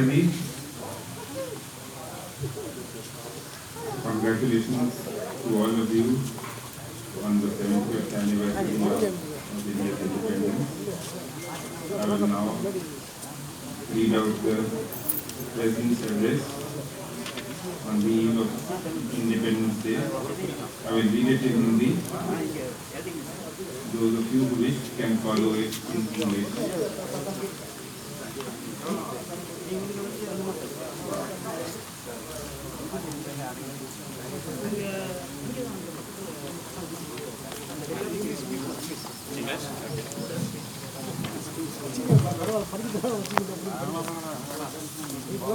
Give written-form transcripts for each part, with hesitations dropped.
Chaudhary ji, congratulations to all of you on the 70th anniversary of India's independence. I will now read out the President's address on the eve of Independence Day. I will read it in Hindi. Those of you who wish can follow it in English.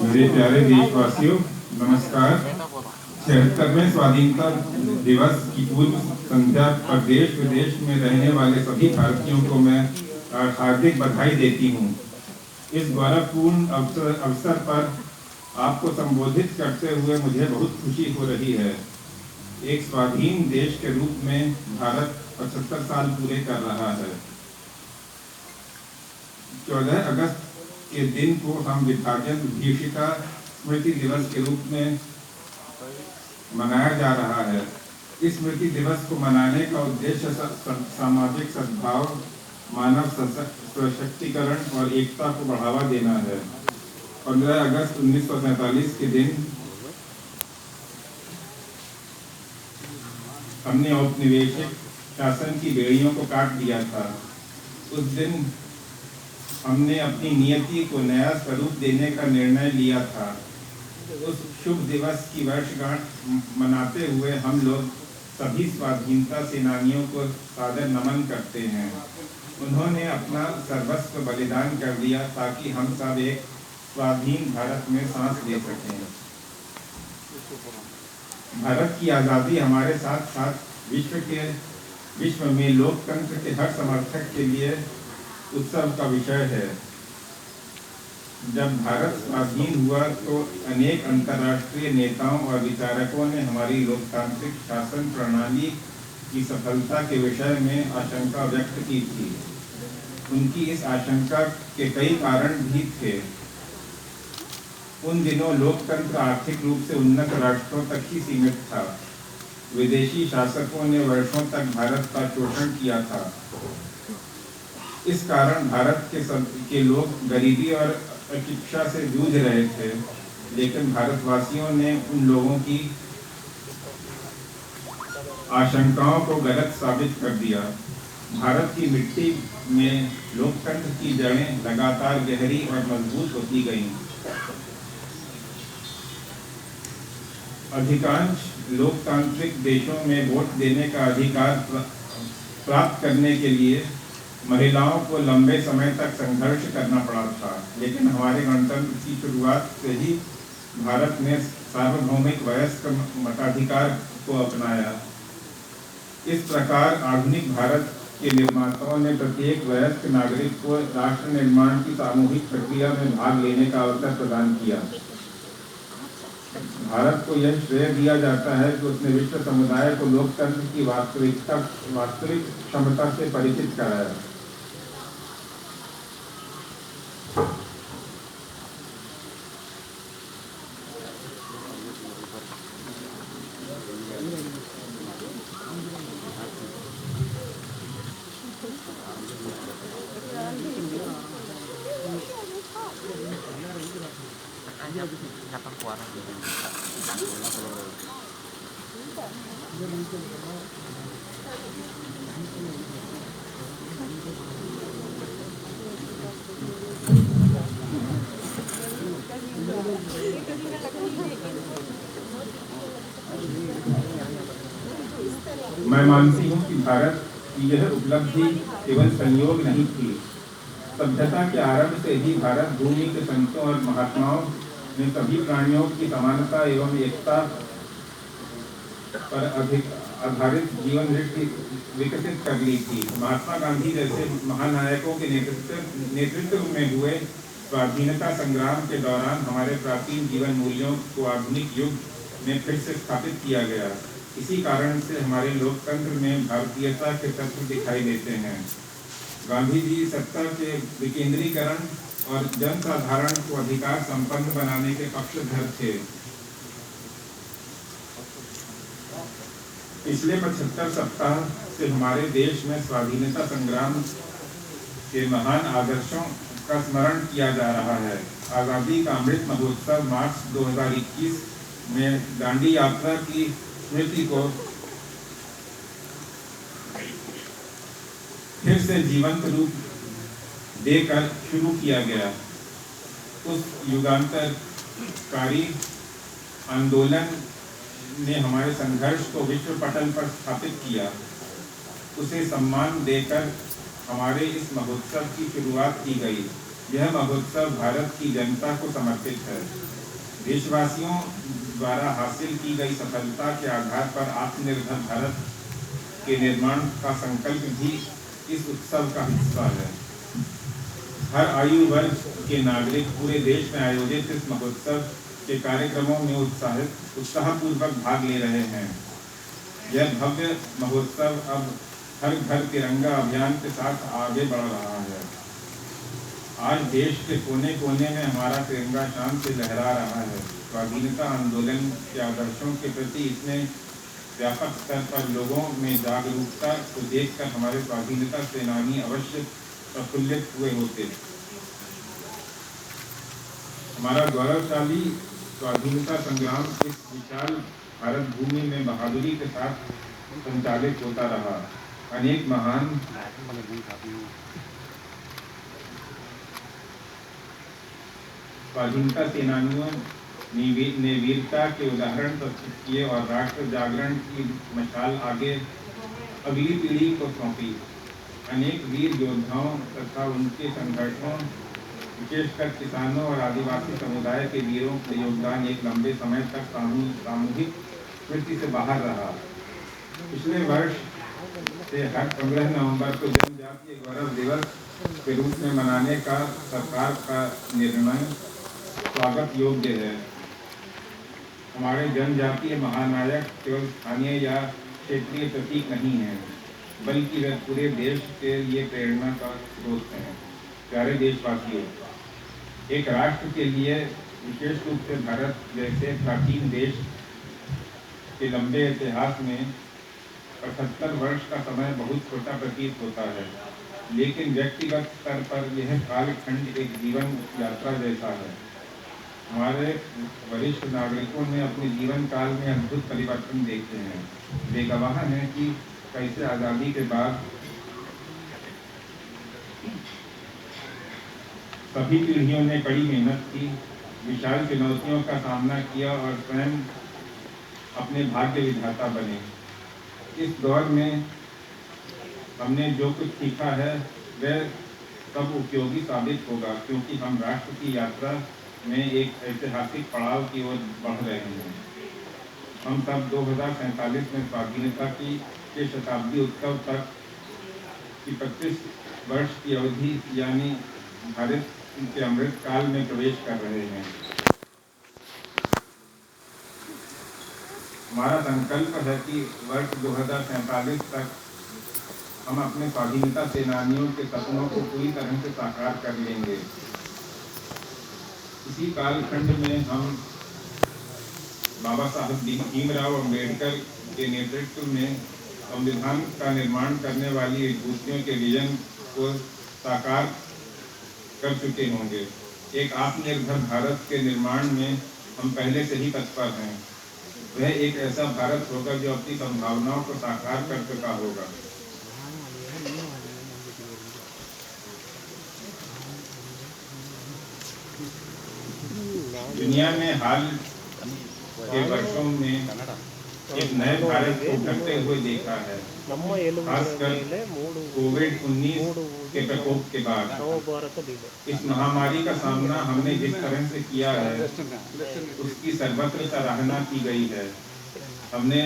मेरे प्यारे देशवासियों, नमस्कार। 76वें स्वाधीनता दिवस की पूर्व संध्या पर देश विदेश में रहने वाले सभी भारतीयों को मैं हार्दिक बधाई देती हूँ। इस गौरवपूर्ण अवसर पर आपको संबोधित करते हुए मुझे बहुत खुशी हो रही है। एक स्वाधीन देश के रूप में भारत 75 साल पूरे कर रहा है। 14 अगस्त के दिन को हम विभाजन विभीषिका स्मृति दिवस के रूप में मनाया जा रहा है। इस स्मृति दिवस को मनाने का उद्देश्य सामाजिक सद्भाव, मानव सशक्तिकरण और एकता को बढ़ावा देना है। 15 अगस्त 1947 के दिन हमने औपनिवेशिक शासन की बेड़ियों को काट दिया था। उस दिन हमने अपनी नियति को नया स्वरूप देने का निर्णय लिया था। उस शुभ दिवस की वर्षगांठ मनाते हुए हम लोग सभी स्वाधीनता सेनानियों को सादर नमन करते हैं। उन्होंने अपना सर्वस्व बलिदान कर दिया ताकि हम सब एक स्वाधीन भारत में सांस ले सकें। भारत की आज़ादी हमारे साथ साथ विश्व में लोकतंत्र के हर समर्थक के लिए उत्सव का विषय है। जब भारत स्वाधीन हुआ तो अनेक अंतर्राष्ट्रीय नेताओं और विचारकों ने हमारी लोकतांत्रिक शासन प्रणाली की सफलता के विषय में आशंका व्यक्त की थी। उनकी इस आशंका के कई कारण भी थे। उन दिनों लोकतंत्र आर्थिक रूप से उन्नत राष्ट्रों तक ही सीमित था। विदेशी शासकों ने वर्षों तक भारत का शोषण किया था। इस कारण भारत के लोग गरीबी और अशिक्षा से जूझ रहे थे, लेकिन भारतवासियों ने उन लोगों की आशंकाओं को गलत साबित कर दिया। भारत की मिट्टी में लोकतंत्र की जड़ें लगातार गहरी और मजबूत होती गईं। अधिकांश लोकतांत्रिक देशों में वोट देने का अधिकार प्राप्त करने के लिए महिलाओं को लंबे समय तक संघर्ष करना पड़ा था, लेकिन हमारे गणतंत्र की शुरुआत से ही भारत ने सार्वभौमिक वयस्क मताधिकार को अपनाया। इस प्रकार आधुनिक भारत के निर्माताओं ने प्रत्येक वयस्क नागरिक को राष्ट्र निर्माण की सामूहिक प्रक्रिया में भाग लेने का अवसर प्रदान किया। भारत को यह श्रेय दिया जाता है कि उसने विश्व समुदाय को लोकतंत्र की वास्तविक क्षमता से परिचित कराया। मैं मानती हूँ कि भारत की यह उपलब्धि केवल संयोग नहीं थी। सभ्यता के आरंभ से ही भारत भूमि के संतों और महात्माओं ने सभी प्राणियों की समानता एवं एकता पर आधारित जीवन दृष्टि विकसित कर ली थी। महात्मा गांधी जैसे महानायकों के नेतृत्व में हुए स्वाधीनता संग्राम के दौरान हमारे प्राचीन जीवन मूल्यों को आधुनिक युग में फिर से स्थापित किया गया। इसी कारण से हमारे लोकतंत्र में भारतीयता के तत्व दिखाई देते हैं। गांधी जी सत्ता के विकेंद्रीकरण और जनसाधारण को अधिकार संपन्न बनाने के पक्षधर थे। पिछले 75 सप्ताह से हमारे देश में स्वाधीनता संग्राम के महान आदर्शों का स्मरण किया जा रहा है। आज़ादी का अमृत महोत्सव मार्च 2021 में दांडी यात्रा की स्मृति को फिर से जीवंत रूप देकर शुरू किया गया। उस युगांतरकारी आंदोलन ने हमारे संघर्ष को विश्व पटल पर स्थापित किया। उसे सम्मान देकर हमारे इस महोत्सव की शुरुआत की गई। यह महोत्सव भारत की जनता को समर्पित है। देशवासियों द्वारा हासिल की गई सफलता के आधार पर आत्मनिर्भर भारत के निर्माण का संकल्प भी इस उत्सव का हिस्सा है। हर आयु वर्ग के नागरिक पूरे देश में आयोजित इस महोत्सव के कार्यक्रमों में उत्साहपूर्वक भाग ले रहे हैं। यह भव्य महोत्सव अब हर घर तिरंगा अभियान के साथ आगे बढ़ रहा है। आज देश के कोने कोने में हमारा तिरंगा शान से लहरा रहा है। स्वाधीनता आंदोलन के आदर्शों के प्रति इतने व्यापक स्तर पर लोगों में जागरूकता को देखकर हमारे स्वाधीनता सेनानी अवश्य प्रफुल्लित हुए होते। हमारा गौरवशाली स्वाधीनता संग्राम इस विशाल भारत भूमि में बहादुरी के साथ संचालित होता रहा। अनेक महान स्वाधीनता सेनानियों ने वीरता के उदाहरण प्रस्तुत किए और राष्ट्र जागरण की मशाल आगे अगली पीढ़ी को सौंपी। अनेक वीर योद्धाओं तथा उनके संगठनों, विशेषकर किसानों और आदिवासी समुदाय के वीरों का योगदान एक लंबे समय तक सामूहिक स्मृति से बाहर रहा। पिछले वर्ष से हर 15 नवंबर को जनजातीय गौरव दिवस के रूप में मनाने का सरकार का निर्णय स्वागत योग्य है। हमारे जनजातीय महानायक केवल स्थानीय या क्षेत्रीय प्रतीक नहीं हैं, बल्कि वे पूरे देश के लिए प्रेरणा का स्रोत हैं। प्यारे देशवासियों, एक राष्ट्र के लिए, विशेष रूप से भारत जैसे प्राचीन देश के लंबे इतिहास में 75 वर्ष का समय बहुत छोटा प्रतीत होता है, लेकिन व्यक्तिगत स्तर पर यह कालखंड एक जीवन यात्रा जैसा है। हमारे वरिष्ठ नागरिकों ने अपने जीवन काल में अद्भुत परिवर्तन देखे हैं। वे गवाह हैं कि कैसे आज़ादी के बाद सभी पीढ़ियों ने कड़ी मेहनत की, विशाल चुनौतियों का सामना किया और स्वयं अपने भाग्य विधाता बने। इस दौर में हमने जो कुछ सीखा है वह सब उपयोगी साबित होगा, क्योंकि हम राष्ट्र की यात्रा में एक ऐतिहासिक पड़ाव की ओर बढ़ रहे हैं। हम सब 2047 में स्वाधीनता के शताब्दी उत्सव तक की 25 वर्ष की अवधि यानी भारत के अमृत काल में प्रवेश कर रहे हैं। हमारा संकल्प है कि वर्ष 2047 तक हम अपने स्वाधीनता सेनानियों के सपनों को पूरी तरह से साकार कर लेंगे। इसी कालखंड में हम बाबा साहब भीमराव अम्बेडकर के नेतृत्व में संविधान का निर्माण करने वाली विभूतियों के विजन को साकार कर चुके होंगे। एक आत्मनिर्भर भारत के निर्माण में हम पहले से ही तत्पर हैं। वह एक ऐसा भारत होगा जो अपनी संभावनाओं को साकार कर चुका होगा। दुनिया में हाल के वर्षों में एक नए भारत को उभरते हुए देखा है, खासकर कोविड-19 के प्रकोप के बाद। इस महामारी का सामना हमने जिस तरह से किया है उसकी सर्वत्र सराहना की गई है। हमने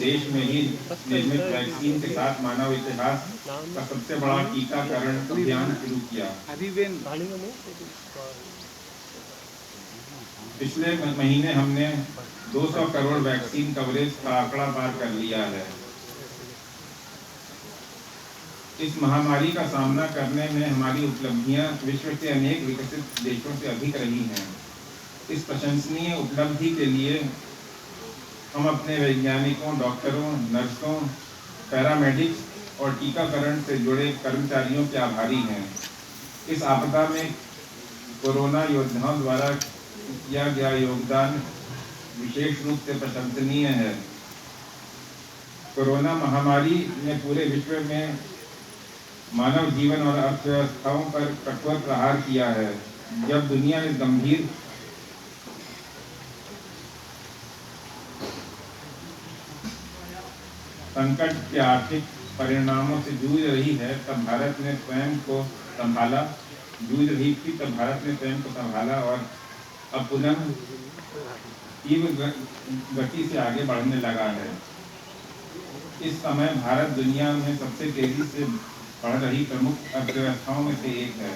देश में ही निर्मित वैक्सीन के साथ मानव इतिहास का सबसे बड़ा टीकाकरण अभियान शुरू किया। पिछले महीने हमने 200 करोड़ वैक्सीन कवरेज का आंकड़ा पार कर लिया है। इस महामारी का सामना करने में हमारी उपलब्धियां विश्व के अनेक विकसित देशों से अधिक रही हैं। इस प्रशंसनीय उपलब्धि के लिए हम अपने वैज्ञानिकों, डॉक्टरों, नर्सों, पैरामेडिक्स और टीकाकरण से जुड़े कर्मचारियों के आभारी हैं। इस आपदा में कोरोना योद्धाओं द्वारा किया गया योगदान विशेष रूप से प्रशंसनीय है। कोरोना महामारी ने पूरे विश्व में मानव जीवन और अर्थव्यवस्थाओं पर कठोर प्रहार किया है। जब दुनिया इस गंभीर संकट के आर्थिक परिणामों से जूझ रही है, तब भारत ने स्वयं को संभाला और अब पुनः तीव्र गति से आगे बढ़ने लगा है। इस समय भारत दुनिया में सबसे तेजी से बढ़ रही प्रमुख अर्थव्यवस्थाओं में से एक है।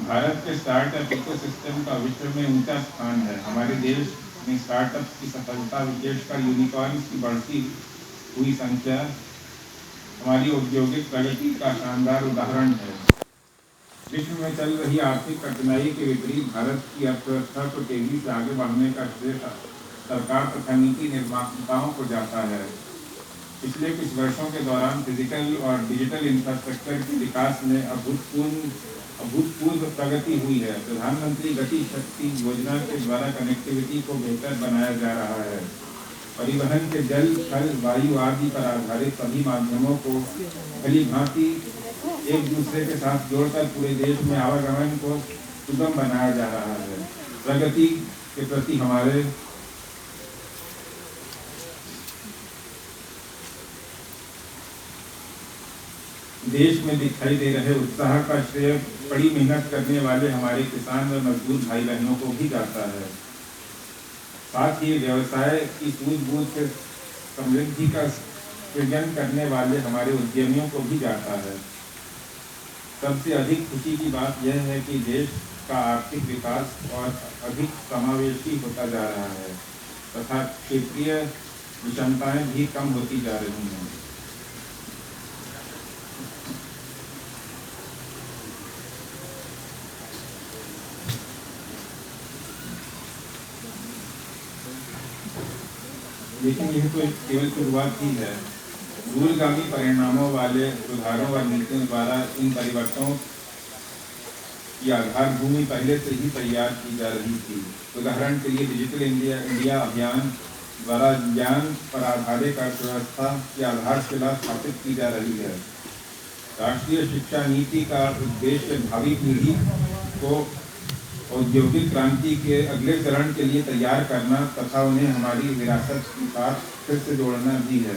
भारत के स्टार्टअप इकोसिस्टम का विश्व में ऊंचा स्थान है। हमारे देश में स्टार्टअप की सफलता, विशेषकर यूनिकॉर्न्स की बढ़ती हुई संख्या, हमारी औद्योगिक प्रगति का शानदार उदाहरण है। विश्व में चल रही आर्थिक कठिनाई के विपरीत भारत की अर्थव्यवस्था को तेजी से आगे बढ़ने का श्रेय सरकार तथा नीति निर्माताओं को जाता है। पिछले कुछ वर्षों के दौरान फिजिकल और डिजिटल इंफ्रास्ट्रक्चर के विकास में अभूतपूर्व प्रगति हुई है। प्रधानमंत्री गति शक्ति योजना के द्वारा कनेक्टिविटी को बेहतर बनाया जा रहा है। परिवहन के जल, थल, वायु आदि पर आधारित सभी माध्यमों को भली भांति एक दूसरे के साथ जोड़कर पूरे देश में आवागमन को सुगम बनाया जा रहा है। प्रगति के प्रति हमारे देश में दिखाई दे रहे उत्साह का श्रेय बड़ी मेहनत करने वाले हमारे किसान व मजदूर भाई बहनों को भी जाता है। साथ ही व्यवसाय की सूझबूझ से समृद्धि का सृजन करने वाले हमारे उद्यमियों को भी जाता है। सबसे अधिक खुशी की बात यह है कि देश का आर्थिक विकास और अधिक समावेशी होता जा रहा है तथा क्षेत्रीय विषमताएं भी कम होती जा रही हैं। लेकिन यह तो केवल शुरुआत ही है। दूरगामी परिणामों वाले सुधारों और नीतियों द्वारा इन परिवर्तनों की आधारभूमि पहले से ही तैयार की जा रही थी। उदाहरण के लिए डिजिटल इंडिया अभियान द्वारा ज्ञान पर आधारित अर्थव्यवस्था की आधारशिला स्थापित की जा रही है। राष्ट्रीय शिक्षा नीति का उद्देश्य भावी पीढ़ी को औद्योगिक क्रांति के अगले चरण के लिए तैयार करना तथा उन्हें हमारी विरासत के साथ फिर से जोड़ना भी है।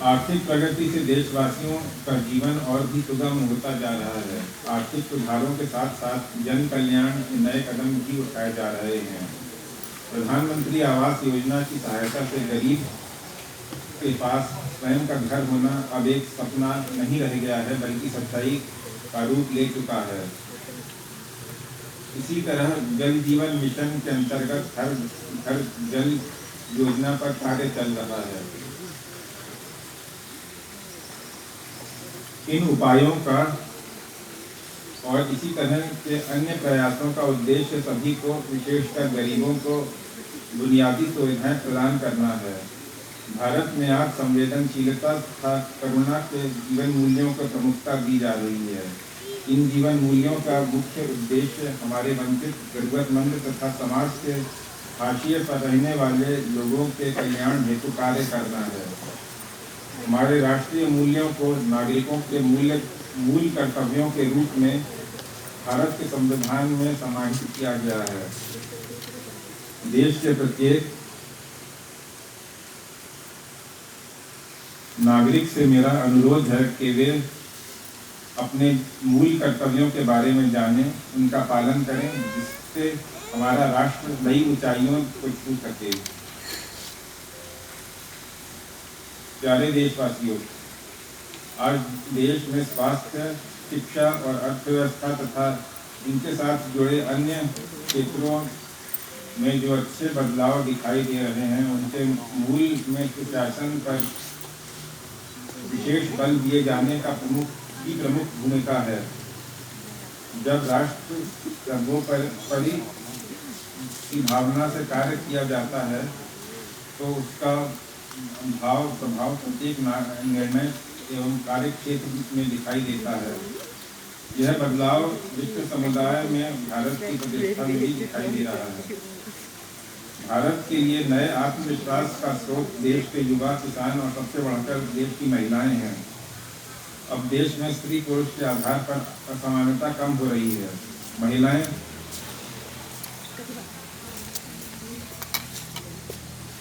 आर्थिक प्रगति से देशवासियों का जीवन और भी सुगम होता जा रहा है। आर्थिक सुधारों के साथ साथ जन कल्याण के नए कदम भी उठाए जा रहे हैं। प्रधानमंत्री आवास योजना की सहायता से गरीब के पास स्वयं का घर होना अब एक सपना नहीं रह गया है, बल्कि सच्चाई का रूप ले चुका है। इसी तरह जल जीवन मिशन के अंतर्गत हर घर जल योजना पर कार्य चल रहा है। इन उपायों का और इसी तरह के अन्य प्रयासों का उद्देश्य सभी को, विशेषकर गरीबों को, बुनियादी सुविधाएं प्रदान करना है। भारत में आज संवेदनशीलता तथा करुणा के जीवन मूल्यों को प्रमुखता दी जा रही है। इन जीवन मूल्यों का मुख्य उद्देश्य हमारे वंचित, जरूरतमंद तथा समाज के हाशिए पर रहने वाले लोगों के कल्याण हेतु कार्य करना है। हमारे राष्ट्रीय मूल्यों को नागरिकों के मूल कर्तव्यों के रूप में भारत के संविधान में समाहित किया गया है। देश के प्रत्येक नागरिक से मेरा अनुरोध है कि वे अपने मूल कर्तव्यों के बारे में जानें, उनका पालन करें, जिससे हमारा राष्ट्र नई ऊंचाइयों को छू सके। प्यारे देशवासियों, आज देश में स्वास्थ्य, शिक्षा और अर्थव्यवस्था तथा इनके साथ जुड़े अन्य क्षेत्रों में जो अच्छे बदलाव दिखाई दे रहे हैं, उनके मूल में सुशासन पर विशेष बल दिए जाने का प्रमुख भूमिका है। जब राष्ट्र सर्वोपरि की भावना से कार्य किया जाता है तो उसका प्रभाव प्रत्येक निर्णय एवं कार्य क्षेत्र में दिखाई देता है। यह बदलाव विश्व समुदाय में भारत की प्रतिष्ठा में भी दिखाई दे रहा है। भारत के लिए नए आत्मविश्वास का स्रोत देश के युवा, किसान और सबसे बढ़कर देश की महिलाएं हैं। अब देश में स्त्री पुरुष के आधार पर असमानता कम हो रही है। महिलाएं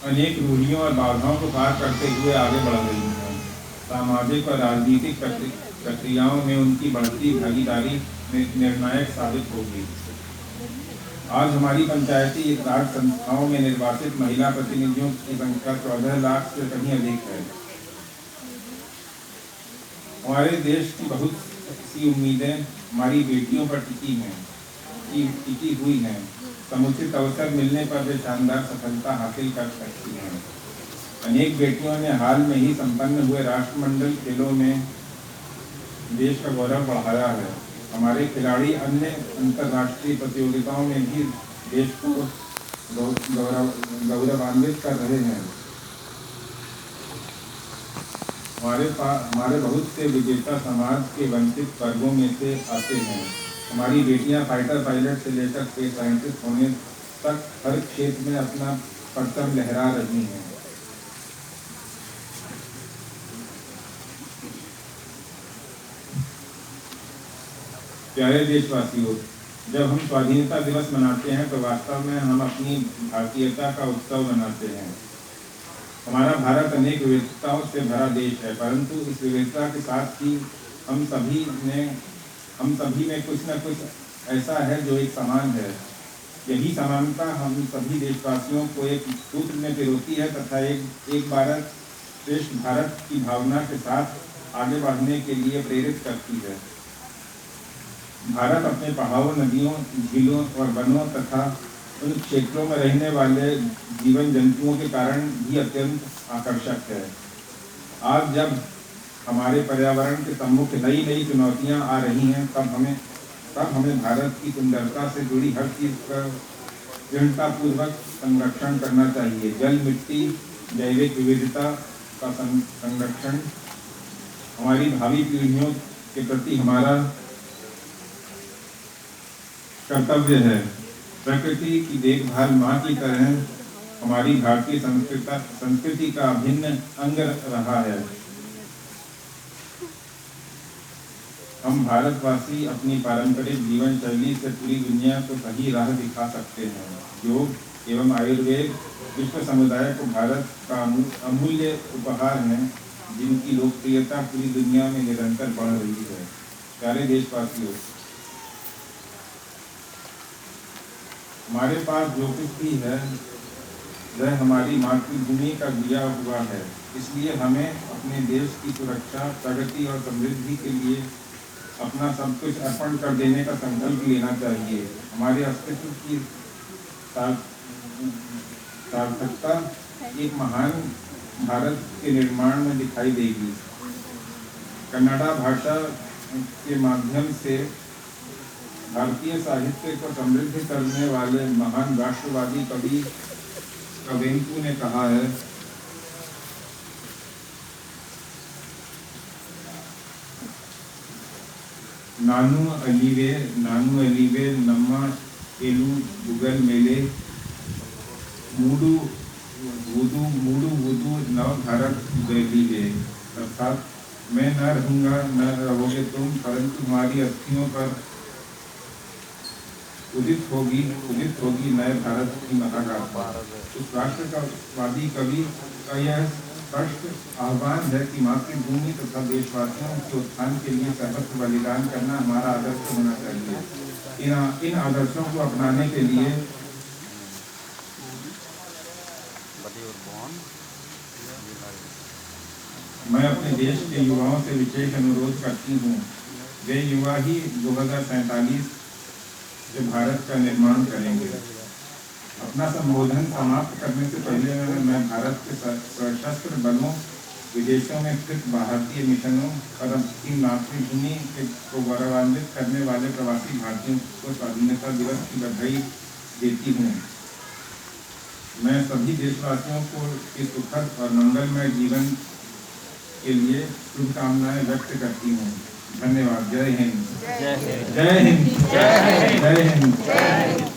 अनेक रूढ़ियों और बाधाओं को पार करते हुए आगे बढ़ रही हैं। सामाजिक और राजनीतिक प्रक्रियाओं में उनकी बढ़ती भागीदारी निर्णायक साबित होगी। आज हमारी पंचायती राज संस्थाओं में निर्वाचित महिला प्रतिनिधियों की संख्या 14 लाख से कहीं अधिक है। हमारे देश की बहुत सी उम्मीदें हमारी बेटियों पर टिकी हुई हैं। समुचित अवसर मिलने पर वे शानदार सफलता हासिल कर सकती हैं। अनेक बेटियों ने हाल में ही संपन्न हुए राष्ट्रमंडल खेलों में देश का गौरव बढ़ाया है। हमारे खिलाड़ी अन्य अंतर्राष्ट्रीय प्रतियोगिताओं में भी देश को गौरवान्वित कर रहे हैं। हमारे बहुत से विजेता समाज के वंचित वर्गों में से आते हैं। हमारी बेटियां फाइटर पायलट से लेकर स्पेस साइंटिस्ट होने तक हर क्षेत्र में अपना परचम लहरा रही हैं। प्यारे देशवासियों, जब हम स्वाधीनता दिवस मनाते हैं तो वास्तव में हम अपनी भारतीयता का उत्सव मनाते हैं। हमारा भारत अनेक विविधताओं से भरा देश है, परंतु इस विविधता के साथ ही हम सभी में कुछ न कुछ ऐसा है जो एक समान है। यही समानता हम सभी देशवासियों को एक सूत्र में पिरोती है तथा एक भारत श्रेष्ठ भारत की भावना के साथ आगे बढ़ने के लिए प्रेरित करती है। भारत अपने पहाड़ों, नदियों, झीलों और वनों तथा उन क्षेत्रों में रहने वाले जीवन जंतुओं के कारण भी अत्यंत आकर्षक है। आज जब हमारे पर्यावरण के सम्मुख नई चुनौतियां आ रही हैं, तब हमें भारत की सुंदरता से जुड़ी हर चीज का दृढ़तापूर्वक संरक्षण करना चाहिए। जल, मिट्टी, जैविक विविधता का संरक्षण हमारी भावी पीढ़ियों के प्रति हमारा कर्तव्य है। प्रकृति की देखभाल माँ की तरह हमारी भारतीय संस्कृति का अभिन्न अंग रहा है। हम भारतवासी अपनी पारंपरिक जीवन शैली से पूरी दुनिया को सही राह दिखा सकते हैं। योग एवं आयुर्वेद विश्व समुदाय को भारत का अमूल्य उपहार है, जिनकी लोकप्रियता पूरी दुनिया में निरंतर बढ़ रही है। प्यारे देशवासियों, हमारे पास जो कुछ भी है वह हमारी मातृभूमि का दिया हुआ है। इसलिए हमें अपने देश की सुरक्षा, प्रगति और समृद्धि के लिए अपना सब कुछ अर्पण कर देने का संकल्प लेना चाहिए। हमारे अस्तित्व की सार्थकता एक महान भारत के निर्माण में दिखाई देगी। कन्नड़ा भाषा के माध्यम से भारतीय साहित्य को समृद्ध करने वाले महान राष्ट्रवादी कवि कुवेंपु ने कहा है, नानू अलीवे नम्मा एलू गुगल मेले मूडू वुदू नव भारत बेलीवे। अर्थात मैं न रहूँगा, न रहोगे तुम, परंतु हमारी अस्थियों पर उदित होगी नए भारत की महागाथा। उस राष्ट्रवादी कवि का यह स्पष्ट आह्वान है कि मातृभूमि तथा देशवासियों के उत्थान के लिए सर्वस्व बलिदान करना हमारा आदर्श होना चाहिए। इन आदर्शों को अपनाने के लिए मैं अपने देश के युवाओं से विशेष अनुरोध करती हूँ, वे युवा ही 2047 के भारत का निर्माण करेंगे। अपना संबोधन समाप्त करने से पहले मैं भारत के सशस्त्र बलों, विदेशों में स्थित भारतीय मिशनों और अपनी मातृभूमि को गौरवान्वित करने वाले प्रवासी भारतीयों को स्वाधीनता दिवस की बधाई देती हूँ। मैं सभी देशवासियों को इस सुखद और मंगलमय जीवन के लिए शुभकामनाएं व्यक्त करती हूँ। धन्यवाद। जय हिंद। जय हिंद। जय हिंद। जय हिंद।